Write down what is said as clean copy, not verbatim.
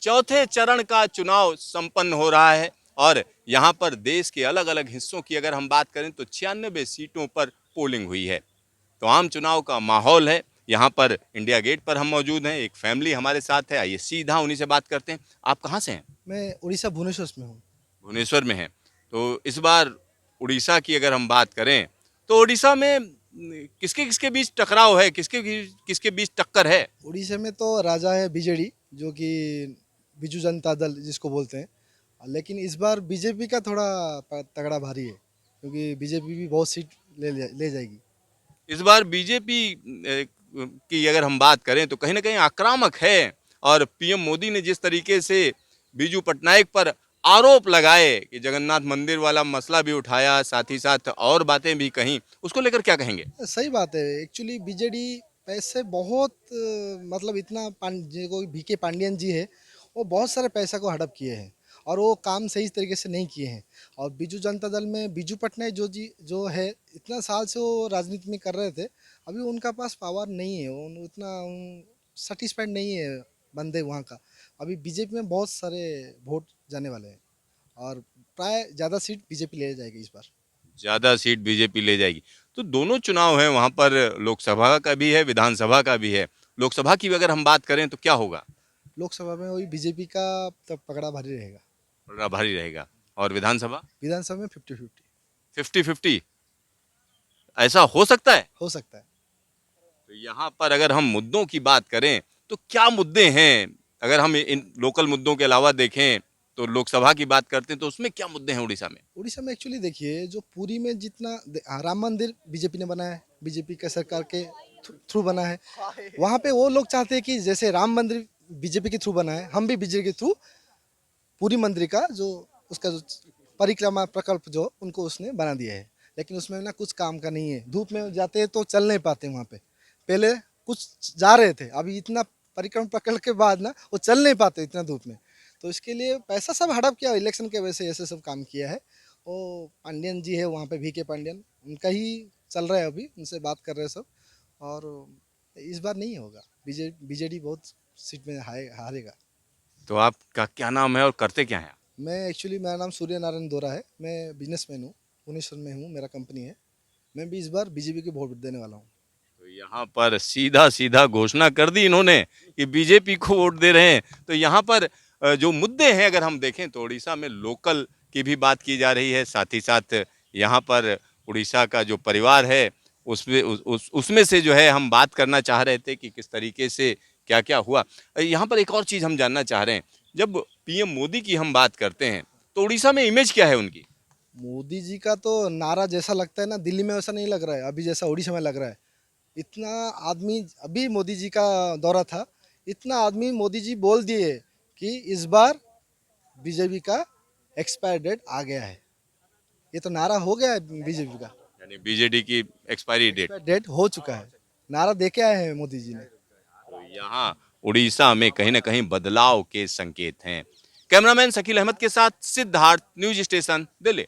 चौथे चरण का चुनाव संपन्न हो रहा है और यहाँ पर देश के अलग अलग हिस्सों की अगर हम बात करें तो 96 सीटों पर पोलिंग हुई है। तो आम चुनाव का माहौल है। यहाँ पर इंडिया गेट पर हम मौजूद हैं, एक फैमिली हमारे साथ है, आइए सीधा उन्हीं से बात करते हैं। आप कहाँ से हैं? मैं उड़ीसा भुवनेश्वर में हूँ। भुवनेश्वर में हैं। तो इस बार उड़ीसा की अगर हम बात करें तो उड़ीसा में किसके किसके बीच टकराव है, किसके बीच टक्कर है? उड़ीसा में तो राजा है बीजेडी, जो कि बिजू जनता दल जिसको बोलते हैं। लेकिन इस बार बीजेपी का थोड़ा तगड़ा भारी है, क्योंकि बीजेपी भी बहुत सीट ले जाएगी। इस बार बीजेपी की अगर हम बात करें तो कहीं ना कहीं आक्रामक है और पीएम मोदी ने जिस तरीके से बीजू पटनायक पर आरोप लगाए कि जगन्नाथ मंदिर वाला मसला भी उठाया, साथ ही साथ और बातें भी कहीं, उसको लेकर क्या कहेंगे? सही बात है। एक्चुअली बीजेडी पैसे बहुत मतलब इतना जो बीके पांडियन जी है, वो बहुत सारे पैसा को हड़प किए हैं और वो काम सही तरीके से नहीं किए हैं। और बीजू जनता दल में बीजू पटनायक जो है, इतना साल से वो राजनीति में कर रहे थे। अभी उनका पास पावर नहीं है, उतना सेटिस्फाइड नहीं है बंदे वहाँ का। अभी बीजेपी में बहुत सारे वोट जाने वाले हैं और प्राय ज़्यादा सीट बीजेपी ले जाएगी इस बार। ज्यादा सीट बीजेपी ले जाएगी। तो दोनों चुनाव हैं वहां पर, लोकसभा का भी है, विधानसभा का भी है। लोकसभा की अगर हम बात करें तो क्या होगा? लोकसभा में वही बीजेपी का तब पकड़ा भारी रहेगा। बड़ा भारी रहेगा। और विधानसभा? विधानसभा में 50-50 फिफ्टी फिफ्टी ऐसा हो सकता है। हो सकता है। तो यहाँ पर अगर हम मुद्दों की बात करें तो क्या मुद्दे हैं? अगर हम इन लोकल मुद्दों के अलावा देखें तो लोकसभा की बात करते हैं तो उसमें क्या मुद्दे हैं उड़ीसा में? उड़ीसा में एक्चुअली देखिए, जो पुरी में जितना राम मंदिर बीजेपी ने बनाया है, बीजेपी का सरकार के थ्रू बना है। वहाँ पे वो लोग चाहते हैं कि जैसे राम मंदिर बीजेपी के थ्रू बना है, हम भी बीजेपी के थ्रू पूरी मंदिर का जो उसका जो परिक्रमा प्रकल्प जो उनको उसने बना दिया है। लेकिन उसमें ना कुछ काम का नहीं है। धूप में जाते हैं तो चल नहीं पाते वहाँ पे। पहले कुछ जा रहे थे, अभी इतना परिक्रमा प्रकल्प के बाद ना वो चल नहीं पाते इतना धूप में। तो इसके लिए पैसा सब हड़प किया, इलेक्शन के वजह से ऐसे सब काम किया है। वो पांडियन जी है वहाँ पे, VK पांडियन, उनका ही चल रहा है। अभी उनसे बात कर रहे हैं सब। और इस बार नहीं होगा, बीजेडी बहुत सीट में हारेगा। तो आपका क्या नाम है और करते क्या हैं? मैं एक्चुअली, मेरा नाम सूर्य नारायण दोरा है। मैं बिजनेसमैन हूँ, भुवनेश्वर में हूँ, मेरा कंपनी है। मैं भी इस बार बीजेपी को वोट देने वाला हूँ। तो यहाँ पर सीधा सीधा घोषणा कर दी इन्होंने कि बीजेपी को वोट दे रहे हैं। तो यहाँ पर जो मुद्दे हैं अगर हम देखें तो उड़ीसा में लोकल की भी बात की जा रही है, साथ ही साथ यहाँ पर उड़ीसा का जो परिवार है उसमें से जो है हम बात करना चाह रहे थे कि किस तरीके से क्या क्या हुआ। यहाँ पर एक और चीज़ हम जानना चाह रहे हैं, जब पीएम मोदी की हम बात करते हैं तो उड़ीसा में इमेज क्या है उनकी? मोदी जी का तो नारा जैसा लगता है ना, दिल्ली में वैसा नहीं लग रहा है अभी, जैसा उड़ीसा में लग रहा है। इतना आदमी, अभी मोदी जी का दौरा था, इतना आदमी मोदी जी बोल दिए कि इस बार बीजेपी का एक्सपायर डेट आ गया है। ये तो नारा हो गया है बीजेपी का। यानी बीजेडी की एक्सपायरी डेट। एक्सपायर डेट हो चुका है, नारा दे के आए हैं मोदी जी ने। तो यहाँ उड़ीसा में कहीं ना कहीं बदलाव के संकेत हैं। कैमरामैन शकील अहमद के साथ सिद्धार्थ, न्यूज स्टेशन, दिल्ली।